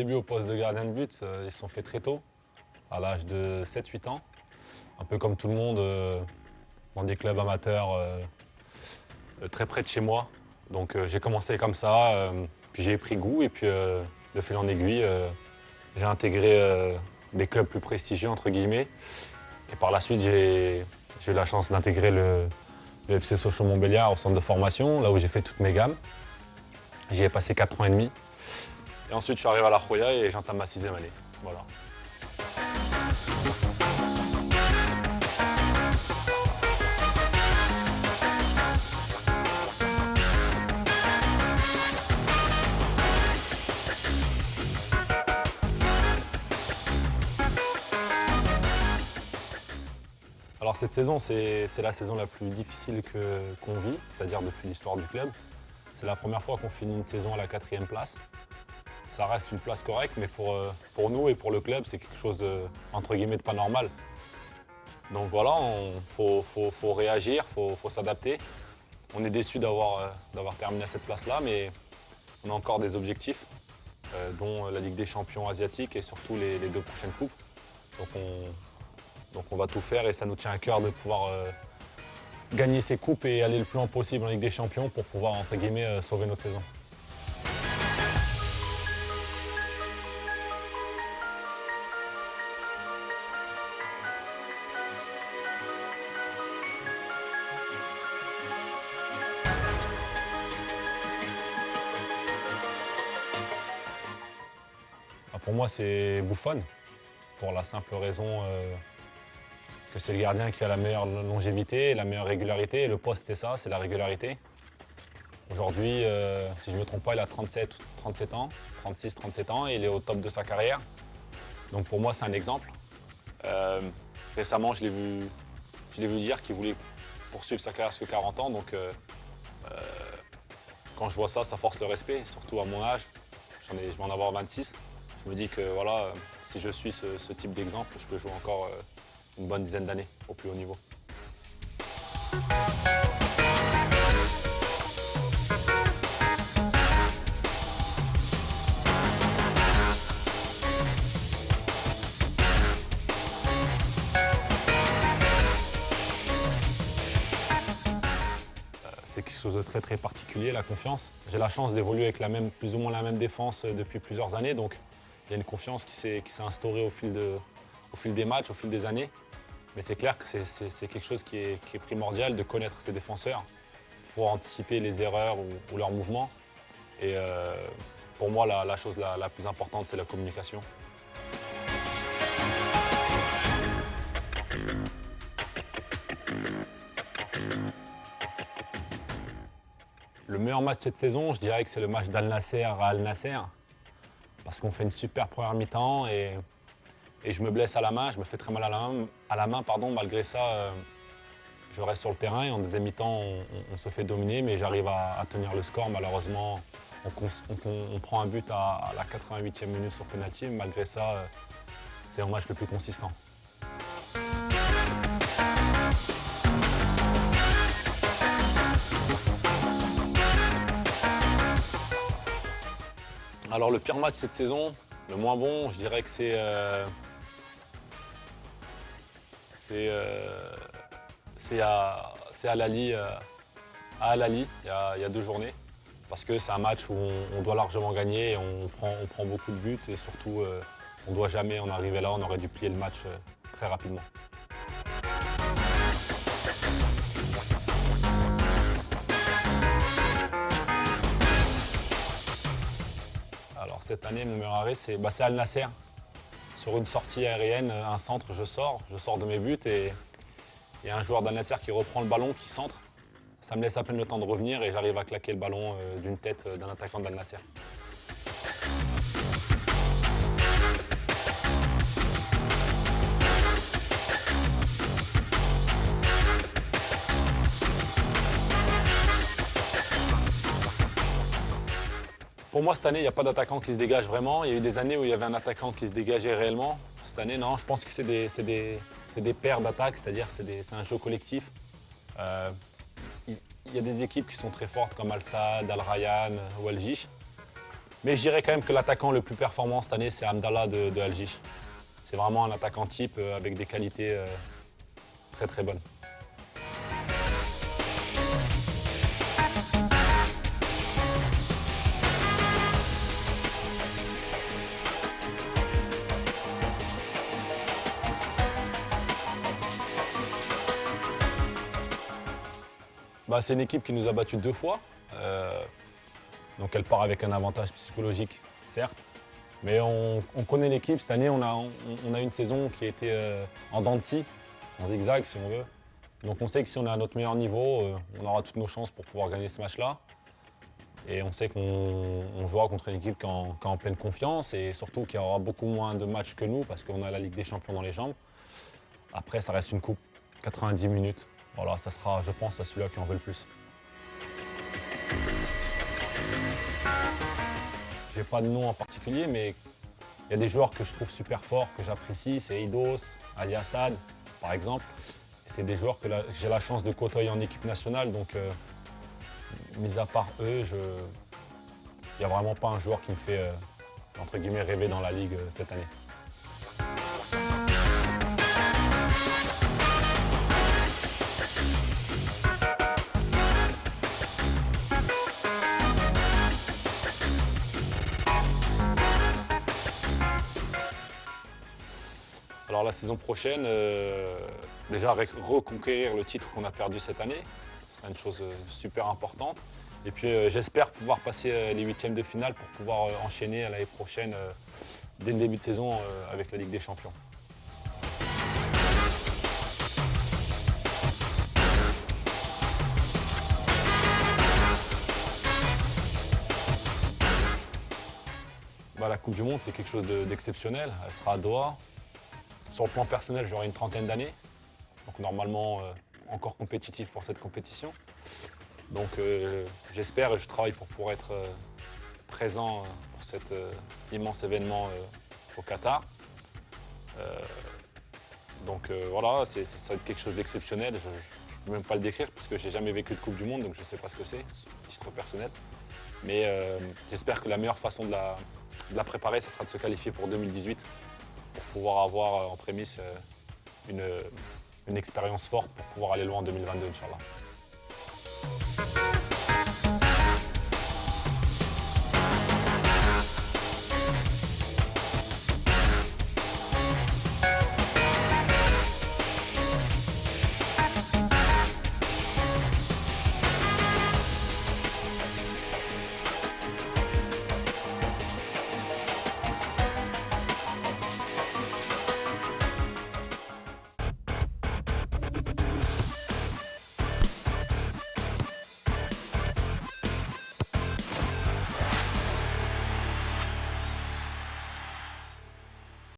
débuts au poste de gardien de but, ils se sont faits très tôt, à l'âge de 7-8 ans. Un peu comme tout le monde, dans des clubs amateurs très près de chez moi. Donc j'ai commencé comme ça, puis j'ai pris goût et puis de fil en aiguille, j'ai intégré des clubs plus prestigieux, entre guillemets. Et par la suite, j'ai eu la chance d'intégrer le FC Sochaux-Montbéliard au centre de formation, là où j'ai fait toutes mes gammes. J'y ai passé 4 ans et demi. Et ensuite, je suis arrivé à la Joya et j'entame ma 6e année. Voilà. Alors cette saison, c'est la saison la plus difficile qu'on vit, c'est-à-dire depuis l'histoire du club. C'est la première fois qu'on finit une saison à la 4e place. Ça reste une place correcte, mais pour nous et pour le club, c'est quelque chose entre guillemets de pas normal. Donc voilà, faut réagir, faut s'adapter. On est déçu d'avoir terminé à cette place-là, mais on a encore des objectifs, dont la Ligue des Champions asiatiques et surtout les 2 prochaines coupes. Donc on va tout faire et ça nous tient à cœur de pouvoir gagner ces coupes et aller le plus loin possible en Ligue des Champions pour pouvoir, entre guillemets, sauver notre saison. Pour moi, c'est Buffon, pour la simple raison que c'est le gardien qui a la meilleure longévité, la meilleure régularité. Et le poste, c'est ça, c'est la régularité. Aujourd'hui, si je ne me trompe pas, il a 37 ans, 36, 37 ans, et il est au top de sa carrière. Donc pour moi, c'est un exemple. Récemment, je l'ai vu dire qu'il voulait poursuivre sa carrière jusqu'à 40 ans. Donc quand je vois ça, ça force le respect, surtout à mon âge. Je vais en avoir 26. Je me dis que voilà, si je suis ce type d'exemple, je peux jouer encore une bonne dizaine d'années au plus haut niveau. C'est quelque chose de très très particulier, la confiance. J'ai la chance d'évoluer avec plus ou moins la même défense depuis plusieurs années, donc il y a une confiance qui s'est instaurée au fil des matchs, au fil des années. Mais c'est clair que c'est quelque chose qui est primordial de connaître ses défenseurs pour anticiper les erreurs ou leurs mouvements. Et pour moi, la chose la plus importante, c'est la communication. Le meilleur match cette saison, je dirais que c'est le match d'Al Nasser à Al Nasser. Parce qu'on fait une super première mi-temps et je me blesse à la main, je me fais très mal à la main, malgré ça, je reste sur le terrain et en deuxième mi-temps, on se fait dominer, mais j'arrive à tenir le score. Malheureusement, on prend un but à la 88e minute sur penalty, mais malgré ça, c'est un match le plus consistant. Alors le pire match cette saison, le moins bon, je dirais que c'est à Al Ahly, il y a 2 journées. Parce que c'est un match où on doit largement gagner et on prend beaucoup de buts et surtout on ne doit jamais en arriver là, on aurait dû plier le match très rapidement. Alors cette année, mon meilleur arrêt, c'est Al Nasser. Sur une sortie aérienne, un centre, je sors de mes buts et il y a un joueur d'Al Nasser qui reprend le ballon, qui centre. Ça me laisse à peine le temps de revenir et j'arrive à claquer le ballon d'une tête d'un attaquant d'Al Nasser. Pour moi, cette année, il n'y a pas d'attaquant qui se dégage vraiment. Il y a eu des années où il y avait un attaquant qui se dégageait réellement. Cette année, non, je pense que c'est des paires d'attaques, c'est-à-dire c'est un jeu collectif. Il y a des équipes qui sont très fortes comme Al Sadd, Al Rayyan ou Al Jish. Mais je dirais quand même que l'attaquant le plus performant cette année, c'est Hamdallah de Al Jich. C'est vraiment un attaquant type avec des qualités très très bonnes. Bah, c'est une équipe qui nous a battus 2 fois. Donc elle part avec un avantage psychologique, certes. Mais on connaît l'équipe. Cette année, on a une saison qui a été en dents de scie, en zigzag si on veut. Donc on sait que si on est à notre meilleur niveau, on aura toutes nos chances pour pouvoir gagner ce match-là. Et on sait qu'on jouera contre une équipe qui est en pleine confiance et surtout qui aura beaucoup moins de matchs que nous parce qu'on a la Ligue des Champions dans les jambes. Après, ça reste une coupe, 90 minutes. Voilà, ça sera, je pense, à celui-là qui en veut le plus. J'ai pas de nom en particulier, mais il y a des joueurs que je trouve super forts, que j'apprécie. C'est Eidos, Ali Assad, par exemple. C'est des joueurs que j'ai la chance de côtoyer en équipe nationale. Donc, mis à part eux, il n'y a vraiment pas un joueur qui me fait, entre guillemets, rêver dans la Ligue cette année. Alors la saison prochaine, déjà reconquérir le titre qu'on a perdu cette année, ce sera une chose super importante. Et puis j'espère pouvoir passer les huitièmes de finale pour pouvoir enchaîner à l'année prochaine, dès le début de saison, avec la Ligue des Champions. Bah, la Coupe du Monde, c'est quelque chose d'exceptionnel. Elle sera à Doha. Sur le plan personnel, j'aurai une trentaine d'années. Donc normalement, encore compétitif pour cette compétition. Donc j'espère et je travaille pour pouvoir être présent pour cet immense événement au Qatar. Donc voilà, ça va être quelque chose d'exceptionnel. Je ne peux même pas le décrire parce que j'ai jamais vécu de Coupe du Monde, donc je ne sais pas ce que c'est, à titre personnel. Mais j'espère que la meilleure façon de la préparer, ce sera de se qualifier pour 2018 pour pouvoir avoir en prémisse une expérience forte pour pouvoir aller loin en 2022, Inch'Allah.